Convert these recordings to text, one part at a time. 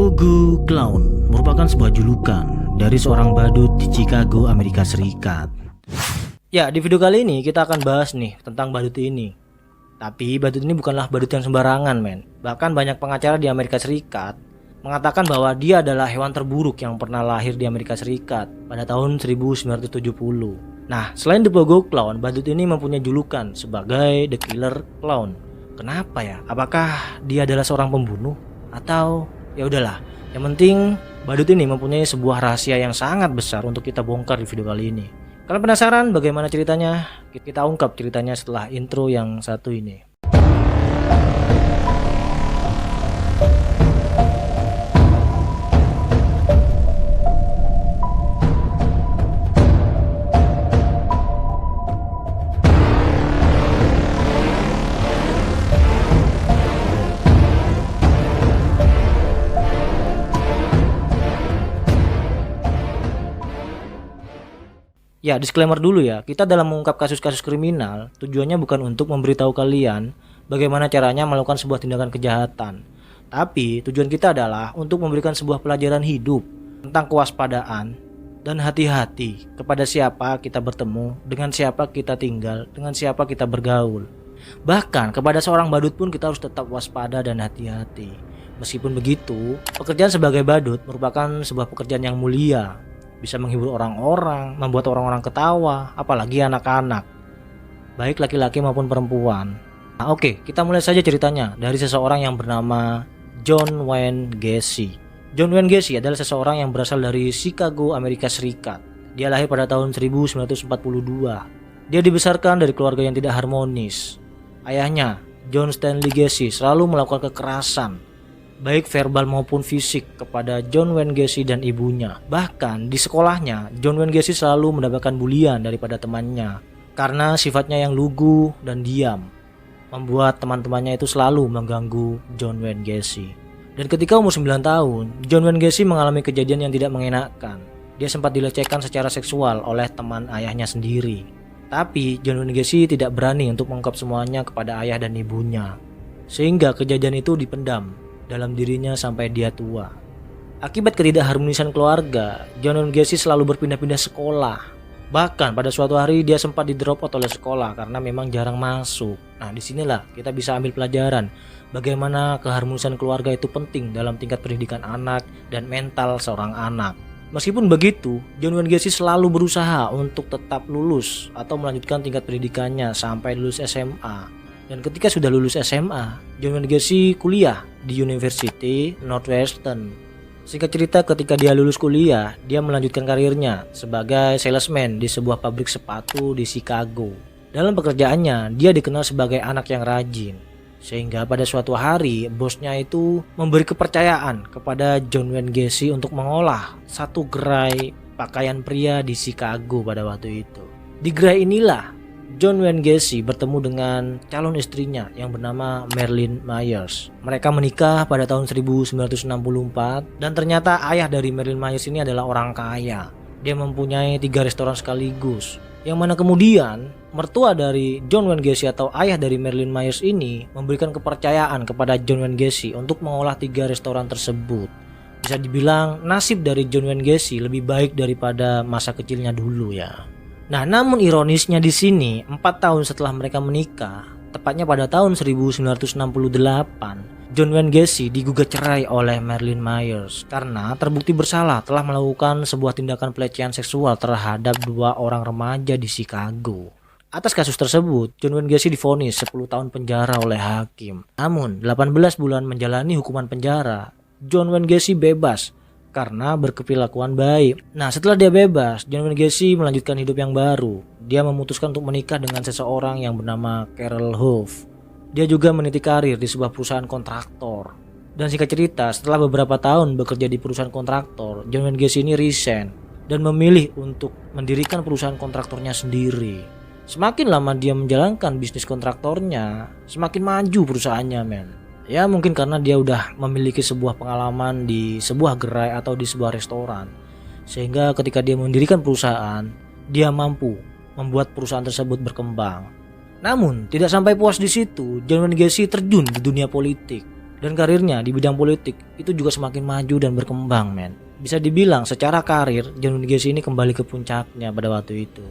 Pogo Clown merupakan sebuah julukan dari seorang badut di Chicago, Amerika Serikat. Ya, di video kali ini kita akan bahas nih tentang badut ini. Tapi badut ini bukanlah badut yang sembarangan, men. Bahkan banyak pengacara di Amerika Serikat mengatakan bahwa dia adalah hewan terburuk yang pernah lahir di Amerika Serikat pada tahun 1970. Nah, selain The Pogo Clown, badut ini mempunyai julukan sebagai The Killer Clown. Kenapa ya? Apakah dia adalah seorang pembunuh? Atau ya udahlah, yang penting badut ini mempunyai sebuah rahasia yang sangat besar untuk kita bongkar di video kali ini. Kalian penasaran bagaimana ceritanya? Kita ungkap ceritanya setelah intro yang satu ini. Ya, disclaimer dulu ya, kita dalam mengungkap kasus-kasus kriminal, tujuannya bukan untuk memberitahu kalian bagaimana caranya melakukan sebuah tindakan kejahatan. Tapi tujuan kita adalah untuk memberikan sebuah pelajaran hidup tentang kewaspadaan dan hati-hati kepada siapa kita bertemu, dengan siapa kita tinggal, dengan siapa kita bergaul. Bahkan kepada seorang badut pun kita harus tetap waspada dan hati-hati. Meskipun begitu, pekerjaan sebagai badut merupakan sebuah pekerjaan yang mulia. Bisa menghibur orang-orang, membuat orang-orang ketawa, apalagi anak-anak, baik laki-laki maupun perempuan. Nah, oke, kita mulai saja ceritanya dari seseorang yang bernama John Wayne Gacy. John Wayne Gacy adalah seseorang yang berasal dari Chicago, Amerika Serikat. Dia lahir pada tahun 1942. Dia dibesarkan dari keluarga yang tidak harmonis. Ayahnya, John Stanley Gacy, selalu melakukan kekerasan baik verbal maupun fisik kepada John Wayne Gacy dan ibunya. Bahkan di sekolahnya, John Wayne Gacy selalu mendapatkan bulian daripada temannya karena sifatnya yang lugu dan diam, membuat teman-temannya itu selalu mengganggu John Wayne Gacy. Dan ketika umur 9 tahun, John Wayne Gacy mengalami kejadian yang tidak mengenakan. Dia sempat dilecehkan secara seksual oleh teman ayahnya sendiri. Tapi John Wayne Gacy tidak berani untuk mengungkap semuanya kepada ayah dan ibunya, sehingga kejadian itu dipendam dalam dirinya sampai dia tua. Akibat ketidakharmonisan keluarga, John Wayne Gacy selalu berpindah-pindah sekolah. Bahkan pada suatu hari dia sempat di-drop out oleh sekolah karena memang jarang masuk. Nah, disinilah kita bisa ambil pelajaran bagaimana keharmonisan keluarga itu penting dalam tingkat pendidikan anak dan mental seorang anak. Meskipun begitu, John Wayne Gacy selalu berusaha untuk tetap lulus atau melanjutkan tingkat pendidikannya sampai lulus SMA. Dan ketika sudah lulus SMA, John Wayne Gacy kuliah di University Northwestern. Singkat cerita, ketika dia lulus kuliah, dia melanjutkan karirnya sebagai salesman di sebuah pabrik sepatu di Chicago. Dalam pekerjaannya, dia dikenal sebagai anak yang rajin. Sehingga pada suatu hari, bosnya itu memberi kepercayaan kepada John Wayne Gacy untuk mengolah satu gerai pakaian pria di Chicago pada waktu itu. Di gerai inilah John Wayne Gacy bertemu dengan calon istrinya yang bernama Marilyn Myers. Mereka menikah pada tahun 1964 dan ternyata ayah dari Marilyn Myers ini adalah orang kaya. Dia mempunyai 3 restoran sekaligus. Yang mana kemudian mertua dari John Wayne Gacy atau ayah dari Marilyn Myers ini memberikan kepercayaan kepada John Wayne Gacy untuk mengolah 3 restoran tersebut. Bisa dibilang nasib dari John Wayne Gacy lebih baik daripada masa kecilnya dulu ya. Nah, namun ironisnya di sini, 4 tahun setelah mereka menikah, tepatnya pada tahun 1968, John Wayne Gacy digugat cerai oleh Marilyn Myers karena terbukti bersalah telah melakukan sebuah tindakan pelecehan seksual terhadap 2 orang remaja di Chicago. Atas kasus tersebut, John Wayne Gacy divonis 10 tahun penjara oleh hakim. Namun, 18 bulan menjalani hukuman penjara, John Wayne Gacy bebas karena berkeperilakuan baik. Nah, setelah dia bebas, John Wayne Gacy melanjutkan hidup yang baru. Dia memutuskan untuk menikah dengan seseorang yang bernama Carol Hoff. Dia juga meniti karir di sebuah perusahaan kontraktor. Dan singkat cerita, setelah beberapa tahun bekerja di perusahaan kontraktor, John Wayne Gacy ini resign dan memilih untuk mendirikan perusahaan kontraktornya sendiri. Semakin lama dia menjalankan bisnis kontraktornya, semakin maju perusahaannya, men. Ya, mungkin karena dia udah memiliki sebuah pengalaman di sebuah gerai atau di sebuah restoran, sehingga ketika dia mendirikan perusahaan, dia mampu membuat perusahaan tersebut berkembang. Namun tidak sampai puas di situ, John Wayne Gacy terjun di dunia politik. Dan karirnya di bidang politik itu juga semakin maju dan berkembang, men. Bisa dibilang secara karir John Wayne Gacy ini kembali ke puncaknya pada waktu itu.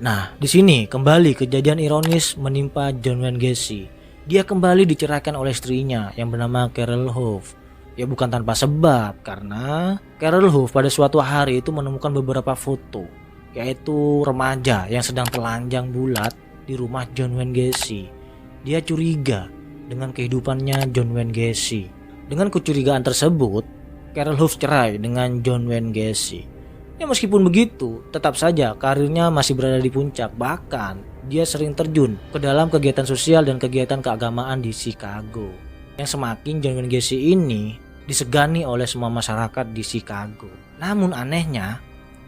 Nah, di sini kembali kejadian ironis menimpa John Wayne Gacy. Dia kembali diceraikan oleh istrinya yang bernama Carol Howe. Ya bukan tanpa sebab, karena Carol Howe pada suatu hari itu menemukan beberapa foto, yaitu remaja yang sedang telanjang bulat di rumah John Wayne Gacy. Dia curiga dengan kehidupannya John Wayne Gacy. Dengan kecurigaan tersebut, Carol Howe cerai dengan John Wayne Gacy. Ya meskipun begitu, tetap saja karirnya masih berada di puncak. Bahkan dia sering terjun ke dalam kegiatan sosial dan kegiatan keagamaan di Chicago, yang semakin John Wayne Gacy ini disegani oleh semua masyarakat di Chicago. Namun anehnya,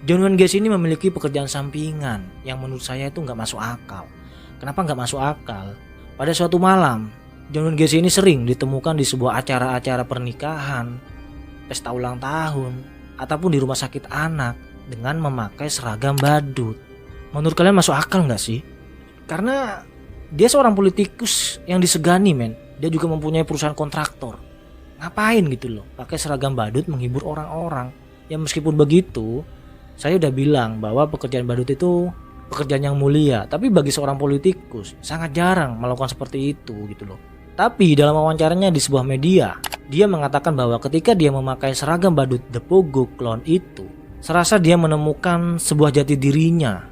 John Wayne Gacy ini memiliki pekerjaan sampingan yang menurut saya itu nggak masuk akal. Kenapa nggak masuk akal? Pada suatu malam, John Wayne Gacy ini sering ditemukan di sebuah acara-acara pernikahan, pesta ulang tahun, ataupun di rumah sakit anak dengan memakai seragam badut. Menurut kalian masuk akal nggak sih? Karena dia seorang politikus yang disegani, men. Dia juga mempunyai perusahaan kontraktor. Ngapain gitu loh pakai seragam badut menghibur orang-orang? Ya meskipun begitu, saya udah bilang bahwa pekerjaan badut itu pekerjaan yang mulia, tapi bagi seorang politikus sangat jarang melakukan seperti itu gitu loh. Tapi dalam wawancaranya di sebuah media, dia mengatakan bahwa ketika dia memakai seragam badut The Pogo Clown itu, serasa dia menemukan sebuah jati dirinya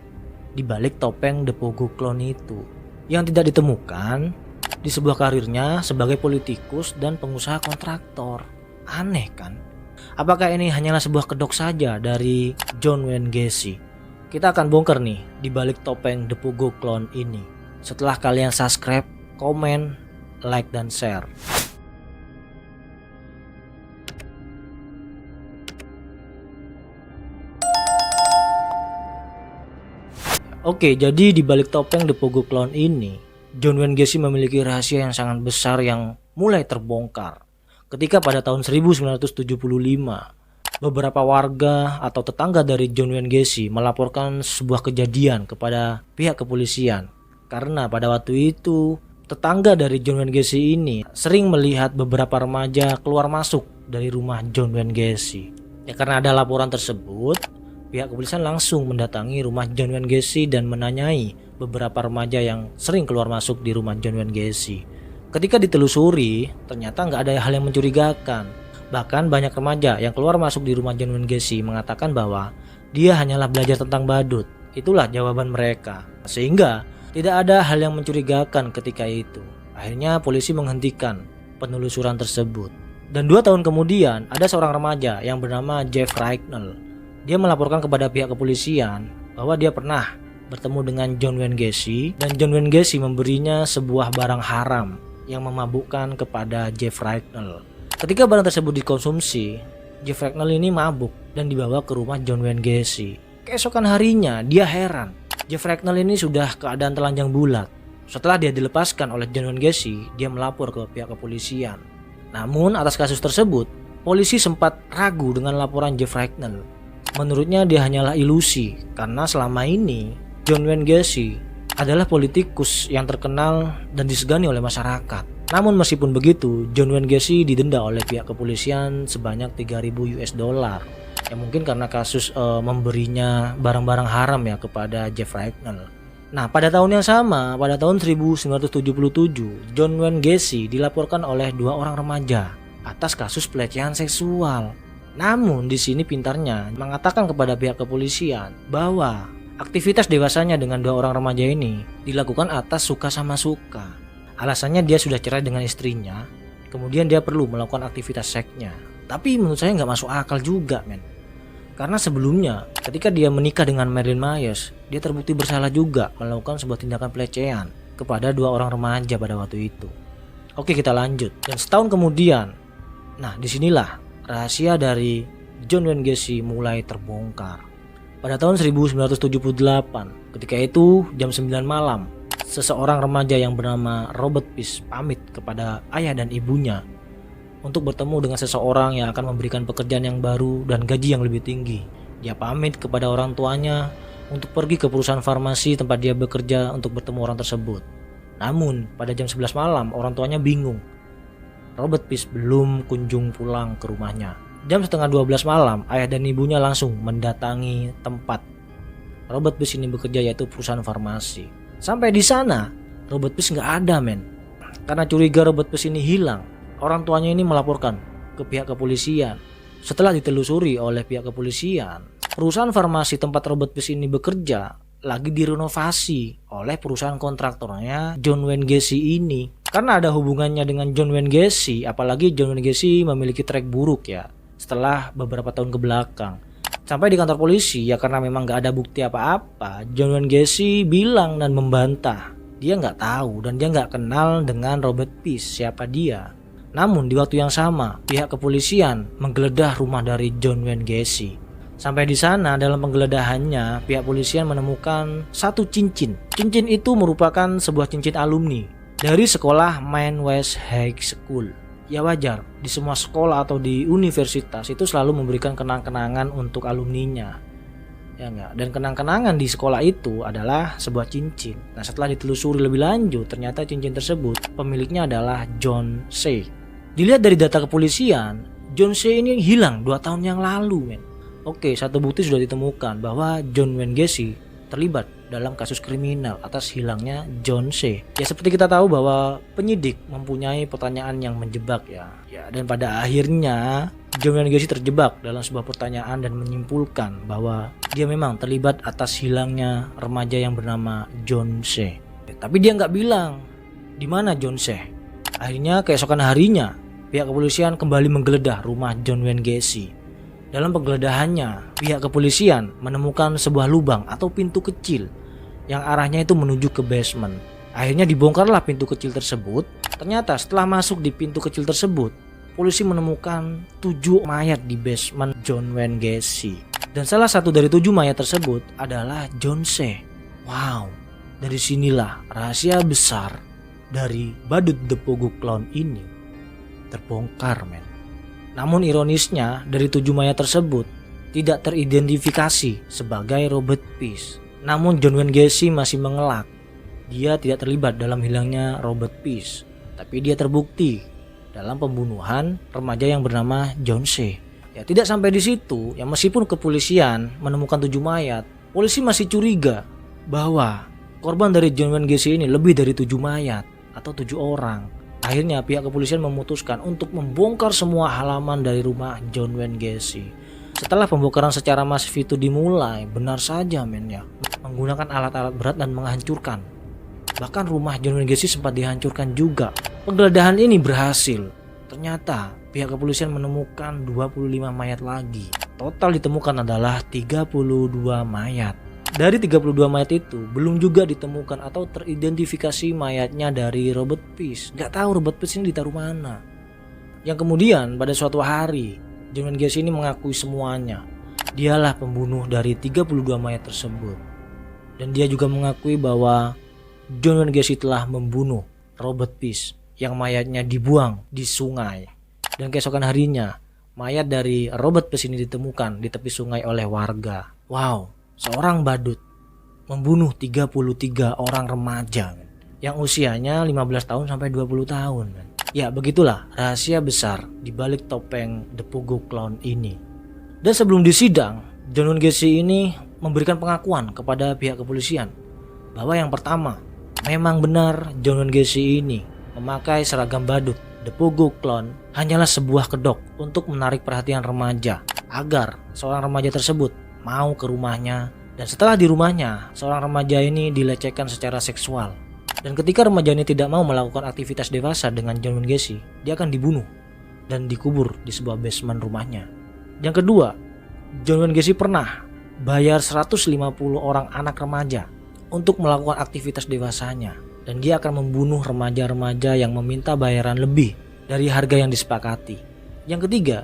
di balik topeng The Pogo Clown itu, yang tidak ditemukan di sebuah karirnya sebagai politikus dan pengusaha kontraktor. Aneh kan? Apakah ini hanyalah sebuah kedok saja dari John Wayne Gacy? Kita akan bongkar nih di balik topeng The Pogo Clown ini setelah kalian subscribe, komen, like, dan share. Oke, jadi di balik topeng The Pogo Clown ini, John Wayne Gacy memiliki rahasia yang sangat besar yang mulai terbongkar ketika pada tahun 1975 beberapa warga atau tetangga dari John Wayne Gacy melaporkan sebuah kejadian kepada pihak kepolisian. Karena pada waktu itu tetangga dari John Wayne Gacy ini sering melihat beberapa remaja keluar masuk dari rumah John Wayne Gacy. Ya karena ada laporan tersebut, pihak kepolisian langsung mendatangi rumah John Wayne Gacy dan menanyai beberapa remaja yang sering keluar masuk di rumah John Wayne Gacy. Ketika ditelusuri, ternyata nggak ada hal yang mencurigakan. Bahkan banyak remaja yang keluar masuk di rumah John Wayne Gacy mengatakan bahwa dia hanyalah belajar tentang badut. Itulah jawaban mereka. Sehingga tidak ada hal yang mencurigakan ketika itu. Akhirnya polisi menghentikan penelusuran tersebut. Dan 2 tahun kemudian ada seorang remaja yang bernama Jeff Ragnall. Dia melaporkan kepada pihak kepolisian bahwa dia pernah bertemu dengan John Wayne Gacy dan John Wayne Gacy memberinya sebuah barang haram yang memabukkan kepada Jeff Ragnall. Ketika barang tersebut dikonsumsi, Jeff Ragnall ini mabuk dan dibawa ke rumah John Wayne Gacy. Keesokan harinya dia heran, Jeff Ragnall ini sudah keadaan telanjang bulat. Setelah dia dilepaskan oleh John Wayne Gacy, dia melapor ke pihak kepolisian. Namun atas kasus tersebut, polisi sempat ragu dengan laporan Jeff Ragnall. Menurutnya dia hanyalah ilusi karena selama ini John Wayne Gacy adalah politikus yang terkenal dan disegani oleh masyarakat. Namun meskipun begitu, John Wayne Gacy didenda oleh pihak kepolisian sebanyak 3.000 US dollar. Ya mungkin karena kasus memberinya barang-barang haram ya kepada Jeff Ragnall. Nah, pada tahun yang sama, pada tahun 1977, John Wayne Gacy dilaporkan oleh 2 orang remaja atas kasus pelecehan seksual. Namun di sini pintarnya mengatakan kepada pihak kepolisian bahwa aktivitas dewasanya dengan 2 orang remaja ini dilakukan atas suka sama suka. Alasannya dia sudah cerai dengan istrinya, kemudian dia perlu melakukan aktivitas seksnya. Tapi menurut saya nggak masuk akal juga, men. Karena sebelumnya ketika dia menikah dengan Marilyn Myers, dia terbukti bersalah juga melakukan sebuah tindakan pelecehan kepada 2 orang remaja pada waktu itu. Oke, kita lanjut. Dan setahun kemudian, nah disinilah rahasia dari John Wayne Gacy mulai terbongkar. Pada tahun 1978, ketika itu jam 9 malam, seseorang remaja yang bernama Robert Peace pamit kepada ayah dan ibunya untuk bertemu dengan seseorang yang akan memberikan pekerjaan yang baru dan gaji yang lebih tinggi. Dia pamit kepada orang tuanya untuk pergi ke perusahaan farmasi tempat dia bekerja untuk bertemu orang tersebut. Namun pada jam 11 malam orang tuanya bingung Robert Peace belum kunjung pulang ke rumahnya. Jam setengah 12 malam, ayah dan ibunya langsung mendatangi tempat Robert Peace ini bekerja, yaitu perusahaan farmasi. Sampai di sana, Robert Peace nggak ada, men. Karena curiga Robert Peace ini hilang, orang tuanya ini melaporkan ke pihak kepolisian. Setelah ditelusuri oleh pihak kepolisian, perusahaan farmasi tempat Robert Peace ini bekerja lagi direnovasi oleh perusahaan kontraktornya John Wayne Gacy ini. Karena ada hubungannya dengan John Wayne Gacy, apalagi John Wayne Gacy memiliki track buruk ya setelah beberapa tahun ke belakang. Sampai di kantor polisi, ya karena memang gak ada bukti apa-apa, John Wayne Gacy bilang dan membantah dia gak tahu dan dia gak kenal dengan Robert Peace, siapa dia. Namun di waktu yang sama, pihak kepolisian menggeledah rumah dari John Wayne Gacy. Sampai di sana, dalam penggeledahannya, pihak polisian menemukan satu cincin. Cincin itu merupakan sebuah cincin alumni dari sekolah Maine West High School. Ya wajar, di semua sekolah atau di universitas itu selalu memberikan kenang-kenangan untuk alumninya. Ya enggak? Dan kenang-kenangan di sekolah itu adalah sebuah cincin. Nah, setelah ditelusuri lebih lanjut, ternyata cincin tersebut pemiliknya adalah John C. Dilihat dari data kepolisian, John C ini hilang 2 tahun yang lalu, men. Oke, satu bukti sudah ditemukan bahwa John Wayne Gacy terlibat dalam kasus kriminal atas hilangnya John C. Ya seperti kita tahu bahwa penyidik mempunyai pertanyaan yang menjebak ya. Dan pada akhirnya John Wayne Gacy terjebak dalam sebuah pertanyaan dan menyimpulkan bahwa dia memang terlibat atas hilangnya remaja yang bernama John C. Tapi dia nggak bilang di mana John C. Akhirnya keesokan harinya pihak kepolisian kembali menggeledah rumah John Wayne Gacy. Dalam penggeledahannya, pihak kepolisian menemukan sebuah lubang atau pintu kecil yang arahnya itu menuju ke basement. Akhirnya dibongkarlah pintu kecil tersebut. Ternyata setelah masuk di pintu kecil tersebut, polisi menemukan 7 mayat di basement John Wayne Gacy. Dan salah satu dari 7 mayat tersebut adalah John C. Wow, dari sinilah rahasia besar dari badut The Pogo Clown ini terbongkar, men. Namun ironisnya, dari 7 mayat tersebut tidak teridentifikasi sebagai Robert Peace. Namun John Wayne Gacy masih mengelak dia tidak terlibat dalam hilangnya Robert Peace, tapi dia terbukti dalam pembunuhan remaja yang bernama John C. Ya tidak sampai di situ, ya meskipun kepolisian menemukan 7 mayat, polisi masih curiga bahwa korban dari John Wayne Gacy ini lebih dari 7 mayat atau 7 orang. Akhirnya pihak kepolisian memutuskan untuk membongkar semua halaman dari rumah John Wayne Gacy. Setelah pembongkaran secara masif itu dimulai, benar saja men ya, menggunakan alat-alat berat dan menghancurkan. Bahkan rumah John Wayne Gacy sempat dihancurkan juga. Penggeledahan ini berhasil. Ternyata pihak kepolisian menemukan 25 mayat lagi. Total ditemukan adalah 32 mayat. Dari 32 mayat itu belum juga ditemukan atau teridentifikasi mayatnya dari Robert Peace. Gak tahu Robert Peace ini ditaruh mana. Yang kemudian pada suatu hari John Wayne Gacy ini mengakui semuanya. Dialah pembunuh dari 32 mayat tersebut. Dan dia juga mengakui bahwa John Wayne Gacy telah membunuh Robert Peace yang mayatnya dibuang di sungai. Dan keesokan harinya mayat dari Robert Peace ini ditemukan di tepi sungai oleh warga. Wow. Seorang badut membunuh 33 orang remaja yang usianya 15 tahun sampai 20 tahun. Ya begitulah rahasia besar di balik topeng The Pogo Clown ini. Dan sebelum disidang, John Wayne Gacy ini memberikan pengakuan kepada pihak kepolisian bahwa yang pertama, memang benar John Wayne Gacy ini memakai seragam badut The Pogo Clown hanyalah sebuah kedok untuk menarik perhatian remaja agar seorang remaja tersebut mau ke rumahnya, dan setelah di rumahnya seorang remaja ini dilecehkan secara seksual. Dan ketika remaja ini tidak mau melakukan aktivitas dewasa dengan John Wayne Gacy, dia akan dibunuh dan dikubur di sebuah basement rumahnya. Yang kedua, John Wayne Gacy pernah bayar 150 orang anak remaja untuk melakukan aktivitas dewasanya, dan dia akan membunuh remaja-remaja yang meminta bayaran lebih dari harga yang disepakati. Yang ketiga,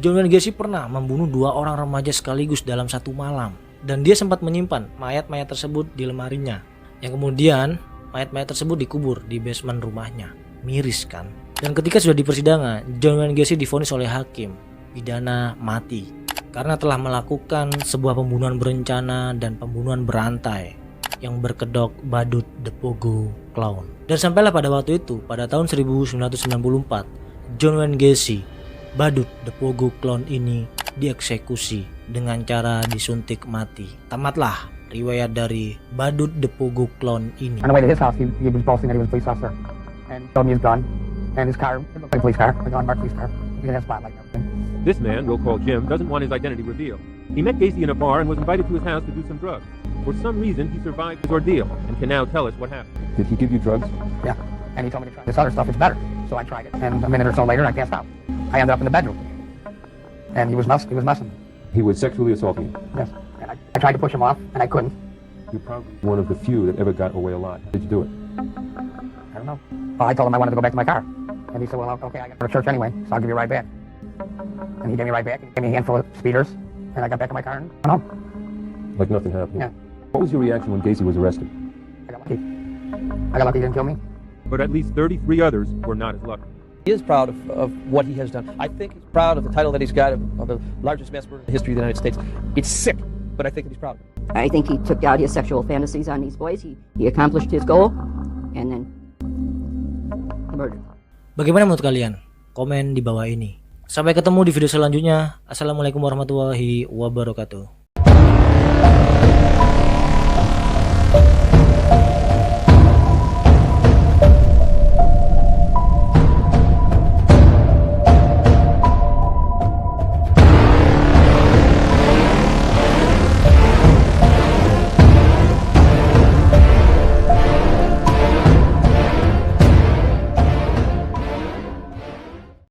John Wayne Gacy pernah membunuh 2 orang remaja sekaligus dalam satu malam, dan dia sempat menyimpan mayat-mayat tersebut di lemarinya, yang kemudian mayat-mayat tersebut dikubur di basement rumahnya. Miris kan? Dan ketika sudah di persidangan, John Wayne Gacy divonis oleh hakim pidana mati karena telah melakukan sebuah pembunuhan berencana dan pembunuhan berantai yang berkedok badut The Pogo Clown. Dan sampailah pada waktu itu, pada tahun 1994, John Wayne Gacy, badut The Pogo Clown ini dieksekusi dengan cara disuntik mati. Tamatlah riwayat dari badut The Pogo Clown ini. On the way to his house, he was boasting that he was a police officer, and he showed me his gun and his car. It looked like a police car, like an unmarked police car. He had a spotlight and everything. This man, we'll call Jim, doesn't want his identity revealed. He met Gacy in a bar and was invited to his house to do some drugs. For some reason, he survived his ordeal and can now tell us what happened. Did he give you drugs? Yeah, and he told me to try this other stuff. It's better. So I tried it, and a minute or so later, I passed out. I ended up in the bedroom, and he was messing me. He was sexually assaulting you. Yes, and I tried to push him off, and I couldn't. You're probably one of the few that ever got away alive. Did you do it? I don't know. Well, I told him I wanted to go back to my car, and he said, "Well, okay, I got to go to church anyway, so I'll give you a ride back." And he gave me a ride back. And he gave me a handful of speeders, and I got back in my car and went home. Like nothing happened? Yeah. What was your reaction when Gacy was arrested? I got lucky. I got lucky he didn't kill me. But at least 33 others were not as lucky. He is proud of what he has done. I think he's proud of the title that he's got of the largest mass murder in the history of the United States. It's sick, but I think that he's proud of it. I think he took out his sexual fantasies on these boys. He accomplished his goal, and then murdered. Bagaimana menurut kalian? Komen di bawah ini. Sampai ketemu di video selanjutnya. Assalamualaikum warahmatullahi wabarakatuh.